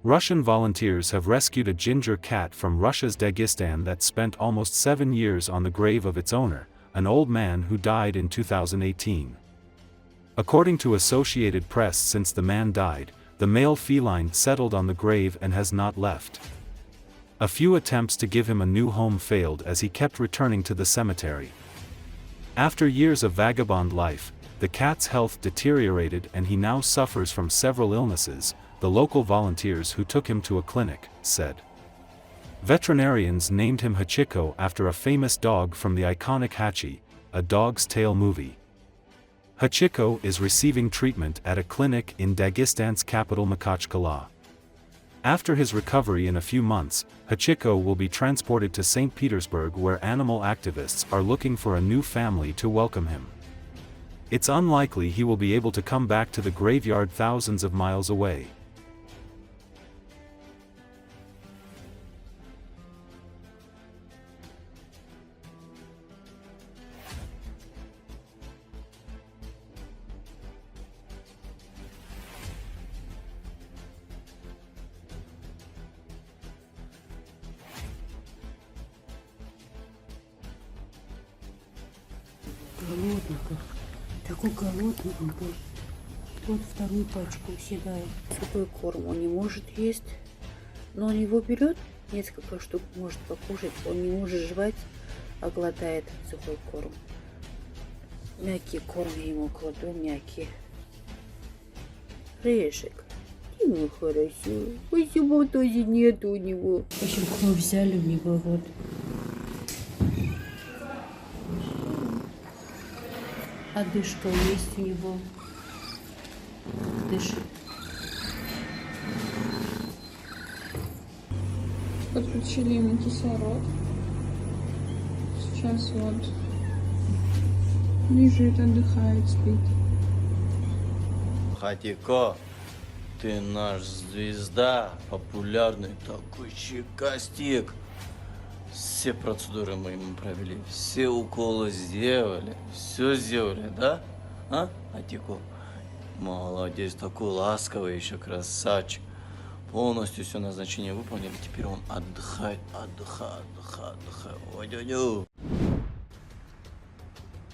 Russian volunteers have rescued a ginger cat from Russia's Dagestan that spent almost 7 years on the grave of its owner, an old man who died in 2018. According to Associated Press, since the man died, the male feline settled on the grave and has not left. A few attempts to give him a new home failed as he kept returning to the cemetery. After years of vagabond life, the cat's health deteriorated and he now suffers from several illnesses, the local volunteers who took him to a clinic said. Veterinarians named him Hachiko after a famous dog from the iconic Hachi, A Dog's Tale movie. Hachiko is receiving treatment at a clinic in Dagestan's capital Makhachkala. After his recovery in a few months, Hachiko will be transported to St. Petersburg, where animal activists are looking for a new family to welcome him. It's unlikely he will be able to come back to the graveyard thousands of miles away. Голодный, такой голодный он был. Вот вторую пачку съедает. Сухой корм он не может есть, но он его берет, несколько штук может покушать, он не может жевать, а глотает сухой корм. Мягкий корм я ему кладу, мягкий. Решек. Ну хорошо. Спасибо, тоже нет у него. В общем, кровь взяли у него вот. Одышка есть у него. Дышит. Подключили ему кислород. Сейчас вот лежит, отдыхает, спит. Хачiko, ты наш звезда, популярный такой чекастик. Все процедуры мы ему провели, все уколы сделали, все сделали, да? А, Хачiko? Молодец, такой ласковый еще красавчик. Полностью все назначение выполнили, теперь он отдыхает. Ой-ой-ой.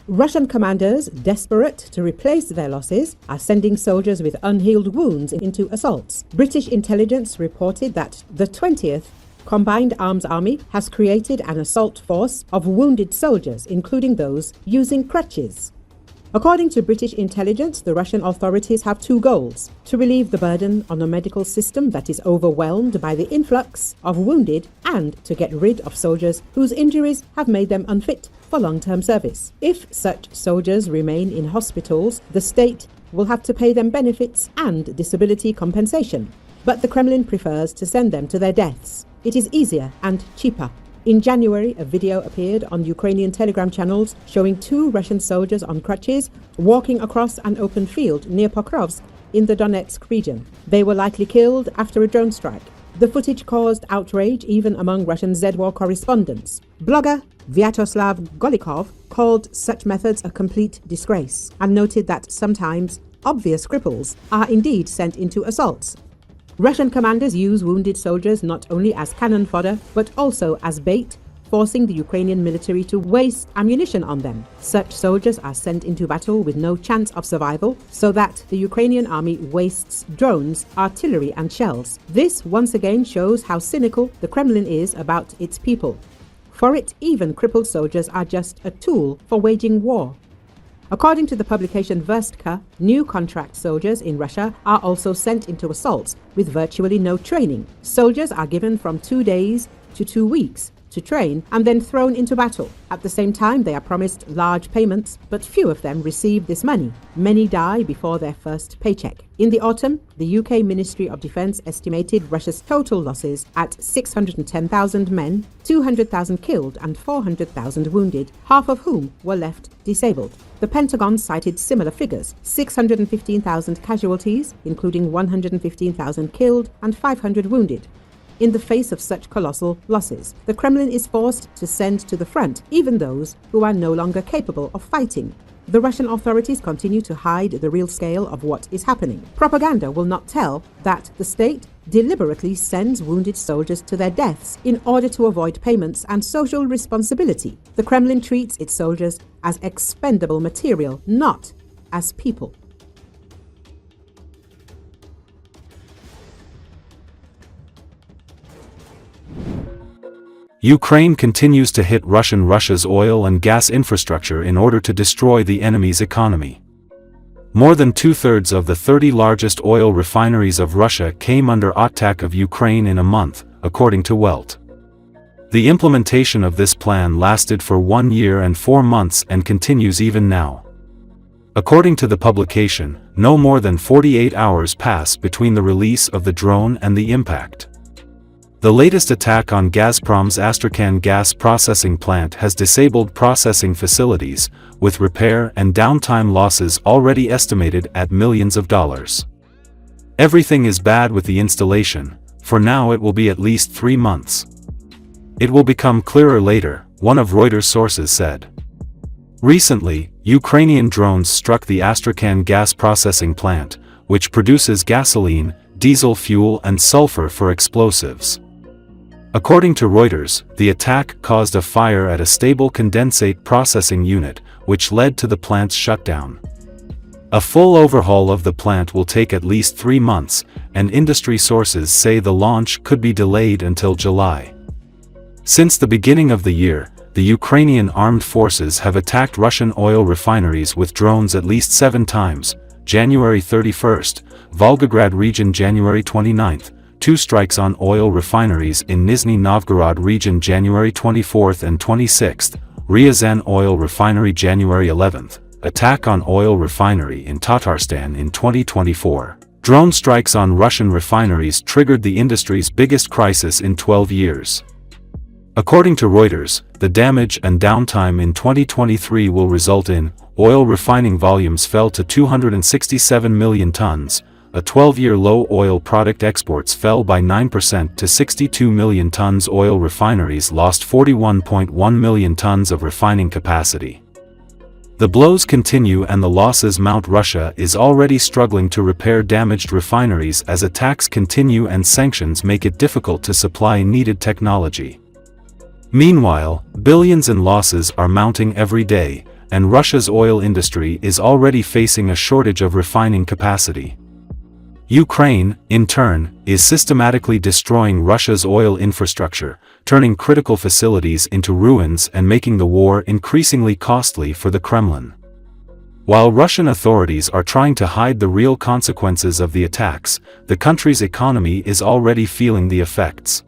Russian commanders, desperate to replace their losses, are sending soldiers with unhealed wounds into assaults. British intelligence reported that the 20th Combined Arms Army has created an assault force of wounded soldiers, including those using crutches. According to British intelligence, the Russian authorities have two goals: to relieve the burden on a medical system that is overwhelmed by the influx of wounded, and to get rid of soldiers whose injuries have made them unfit for long-term service. If such soldiers remain in hospitals, the state will have to pay them benefits and disability compensation. But the Kremlin prefers to send them to their deaths. It is easier and cheaper. In January, a video appeared on Ukrainian Telegram channels showing two Russian soldiers on crutches walking across an open field near Pokrovsk in the Donetsk region. They were likely killed after a drone strike. The footage caused outrage even among Russian Z-War correspondents. Blogger Vyacheslav Golikov called such methods a complete disgrace and noted that sometimes obvious cripples are indeed sent into assaults. Russian commanders use wounded soldiers not only as cannon fodder, but also as bait, forcing the Ukrainian military to waste ammunition on them. Such soldiers are sent into battle with no chance of survival, so that the Ukrainian army wastes drones, artillery and shells. This once again shows how cynical the Kremlin is about its people. For it, even crippled soldiers are just a tool for waging war. According to the publication Verstka, new contract soldiers in Russia are also sent into assaults with virtually no training. Soldiers are given from 2 days to 2 weeks to train and then thrown into battle. At the same time, they are promised large payments, but few of them receive this money. Many die before their first paycheck. In the autumn, the UK Ministry of Defence estimated Russia's total losses at 610,000 men, 200,000 killed and 400,000 wounded, half of whom were left disabled. The Pentagon cited similar figures: 615,000 casualties, including 115,000 killed and 500 wounded. In the face of such colossal losses, the Kremlin is forced to send to the front even those who are no longer capable of fighting. The Russian authorities continue to hide the real scale of what is happening. Propaganda will not tell that the state deliberately sends wounded soldiers to their deaths in order to avoid payments and social responsibility. The Kremlin treats its soldiers as expendable material, not as people. Ukraine continues to hit Russia's oil and gas infrastructure in order to destroy the enemy's economy. More than two-thirds of the 30 largest oil refineries of Russia came under attack of Ukraine in a month, according to Welt. The implementation of this plan lasted for 1 year and 4 months and continues even now. According to the publication, no more than 48 hours pass between the release of the drone and the impact. The latest attack on Gazprom's Astrakhan gas processing plant has disabled processing facilities, with repair and downtime losses already estimated at millions of dollars. Everything is bad with the installation. For now it will be at least 3 months. It will become clearer later, one of Reuters' sources said. Recently, Ukrainian drones struck the Astrakhan gas processing plant, which produces gasoline, diesel fuel and sulfur for explosives. According to Reuters, the attack caused a fire at a stable condensate processing unit, which led to the plant's shutdown. A full overhaul of the plant will take at least 3 months, and industry sources say the launch could be delayed until July. Since the beginning of the year, the Ukrainian armed forces have attacked Russian oil refineries with drones at least 7 times, January 31st, Volgograd region January 29th, 2 strikes on oil refineries in Nizhny Novgorod region January 24th and 26th, Ryazan oil refinery January 11th, attack on oil refinery in Tatarstan in 2024. Drone strikes on Russian refineries triggered the industry's biggest crisis in 12 years. According to Reuters, the damage and downtime in 2023 will result in oil refining volumes fell to 267 million tons, a 12-year low. Oil product exports fell by 9% to 62 million tons. Oil refineries lost 41.1 million tons of refining capacity. The blows continue and the losses mount. Russia is already struggling to repair damaged refineries as attacks continue and sanctions make it difficult to supply needed technology. Meanwhile, billions in losses are mounting every day, and Russia's oil industry is already facing a shortage of refining capacity. Ukraine, in turn, is systematically destroying Russia's oil infrastructure, turning critical facilities into ruins and making the war increasingly costly for the Kremlin. While Russian authorities are trying to hide the real consequences of the attacks, the country's economy is already feeling the effects.